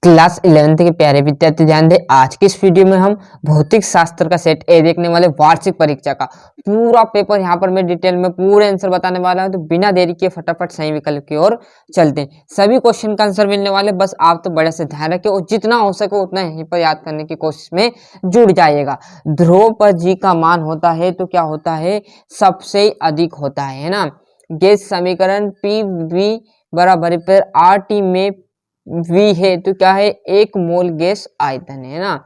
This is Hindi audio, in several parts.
क्लास 11th के प्यारे विद्यार्थी ध्यान दें। आज की इस वीडियो में हम भौतिक शास्त्र का सेट ए देखने वाले वार्षिक परीक्षा का पूरा पेपर यहाँ पर मैं डिटेल में पूरे आंसर बताने वाला हूं। तो बिना देरी के फटाफट सही विकल्प की ओर चलते हैं। सभी क्वेश्चन का आंसर मिलने वाले, बस आप तो बड़े से ध्यान रखें और जितना हो सके उतना यहीं पर याद करने की कोशिश में जुड़ जाइएगा। ध्रुव पर जी का मान होता है तो क्या होता है, सबसे अधिक होता है ना। गैस समीकरण पी वी बराबर पर आर टी में V है तो क्या है, एक मोल गैस आयतन है ना।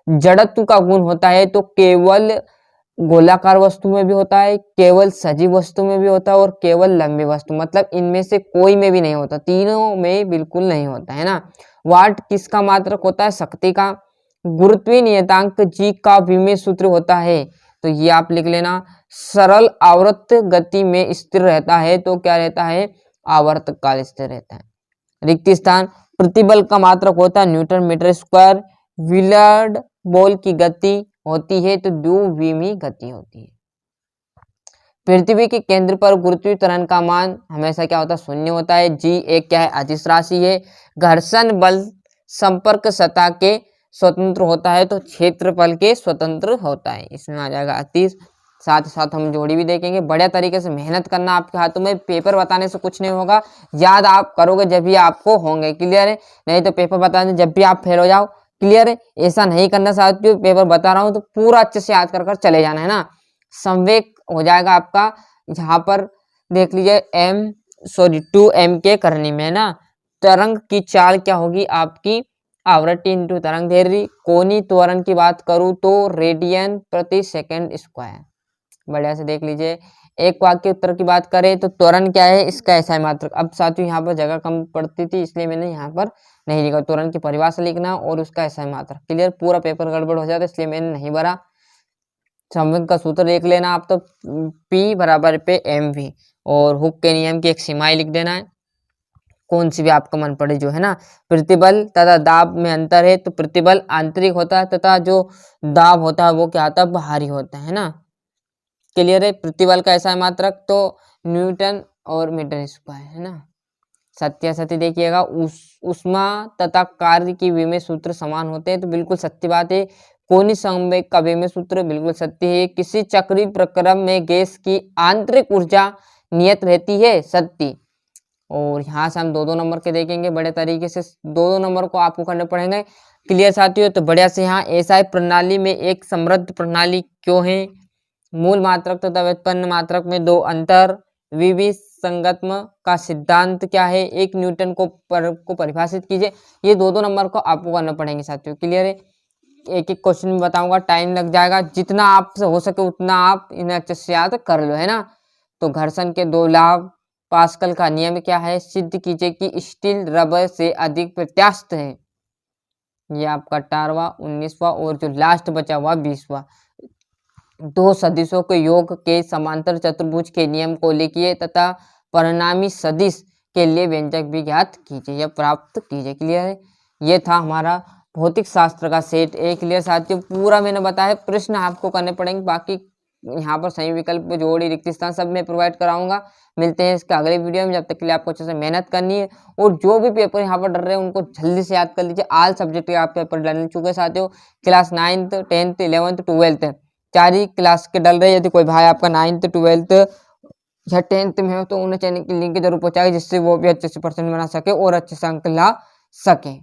जड़त्व का गुण होता है तो केवल गोलाकार वस्तु में भी होता है, केवल सजीव वस्तु में भी होता है और केवल लंबी वस्तु, मतलब इनमें से कोई में भी नहीं होता, तीनों में बिल्कुल नहीं होता है ना। वाट किसका मात्रक होता है, शक्ति का। गुरुत्वीय नियतांक G का विमेय सूत्र होता है तो ये आप लिख लेना। सरल आवर्त गति में स्थिर रहता है तो क्या रहता है, आवर्त काल स्थिर रहता है। रिक्त स्थान प्रतिबल का मात्रक होता है newton metre square. Billiard ball की गति होती है तो द्विविमीय गति होती है। पृथ्वी के केंद्र पर गुरुत्वीय त्वरण का मान हमेशा क्या होता है, शून्य होता है। जी एक क्या है, अदिश राशि है। घर्षण बल संपर्क सतह के स्वतंत्र होता है तो क्षेत्रफल के स्वतंत्र होता है, इसमें आ जाएगा 38। साथ ही साथ हम जोड़ी भी देखेंगे। बढ़िया तरीके से मेहनत करना आपके हाथों में, पेपर बताने से कुछ नहीं होगा, याद आप करोगे जब भी आपको होंगे, क्लियर है। नहीं तो पेपर बताने जब भी आप फेल हो जाओ, क्लियर है। ऐसा नहीं करना चाहती हूँ, पेपर बता रहा हूँ तो पूरा अच्छे से याद कर चले जाना है ना। संवेग हो जाएगा आपका, यहाँ पर देख लीजिए m 2m के करनी में ना। तरंग की चाल क्या होगी आपकी, आवृत्ति इंटू तरंग दैर्ध्य। कोणीय त्वरण की बात करूँ तो रेडियन प्रति सेकंड स्क्वायर। बढ़िया से देख लीजिए। एक वाक्य उत्तर की बात करें तो त्वरण क्या है, इसका ऐसा मात्रक। अब साथियों यहाँ पर जगह कम पड़ती थी इसलिए मैंने यहाँ पर नहीं लिखा। त्वरण की परिभाषा लिखना और उसका ऐसा मात्रक, क्लियर। पूरा पेपर गड़बड़ हो जाता है इसलिए मैंने नहीं भरा। संवेग का सूत्र देख लेना आप तो P बराबर पे mv, और हुक के नियम की एक सीमाएं लिख देना है, कौन सी भी आपका मन पड़े जो है ना। प्रतिबल तथा दाब में अंतर है तो प्रतिबल आंतरिक होता है तथा जो दाब होता है वो क्या होता है, बाहरी होता है ना, क्लियर है। प्रतिबल का ऐसा मात्रक तो न्यूटन और मीटर स्क्वायर है ना। सत्यासत्य देखिएगा, उष्मा तथा कार्य की विमेय सूत्र समान होते हैं तो बिल्कुल सत्य बात है। कोणीय संवेग का विमेय सूत्र बिल्कुल सत्य है। किसी चक्रीय प्रक्रम में गैस की आंतरिक ऊर्जा नियत रहती है, सत्य। और यहाँ से हम दो नंबर के देखेंगे बड़े तरीके से, दो नंबर को आपको करने पड़ेंगे, क्लियर साथियों। तो बढ़िया से यहाँ एसआई प्रणाली में एक समृद्ध प्रणाली क्यों है, मूल मात्रक तथा व्युत्पन्न मात्रक में दो अंतर, विसंगतम का सिद्धांत क्या है, एक न्यूटन को परिभाषित कीजिए। ये दो नंबर को आपको करना पड़ेंगे साथियों, क्लियर है। एक एक क्वेश्चन में बताऊंगा, टाइम लग जाएगा, जितना आपसे हो सके उतना आप इन्हें अच्छे से याद कर लो है ना। तो घर्षण के दो लाभ, पास्कल का नियम क्या है, सिद्ध कीजिए कि स्टील रबर से अधिक प्रत्यास्थ है। ये आपका 18वां 19वां और जो लास्ट बचा हुआ 20वां। दो सदिशों के योग के समांतर चतुर्भुज के नियम को लिखिए तथा परिणामी सदिश के लिए व्यंजक भी ज्ञात कीजिए या प्राप्त कीजिए, क्लियर है। ये था हमारा भौतिक शास्त्र का सेट ए, क्लियर साथियों। पूरा मैंने बताया, प्रश्न आपको करने पड़ेंगे, बाकी यहाँ पर सही विकल्प जोड़ी रिक्त स्थान सब मैं प्रोवाइड कराऊंगा। मिलते हैं इसके अगले वीडियो में, जब तक के लिए आपको अच्छे से मेहनत करनी है। और जो भी पेपर यहाँ पर डर रहे हैं उनको जल्दी से याद कर लीजिए। ऑल सब्जेक्ट के आप पेपर डल चुके साथियों, class 9th 10th 11th 12th चार ही क्लास के डल रहे। यदि कोई भाई आपका 9th 12th या 10th में हो तो उन्हें चैनल की लिंक जरूर पहुंचाएं, जिससे वो भी अच्छे से परसेंट बना सके और अच्छे से अंक ला सके।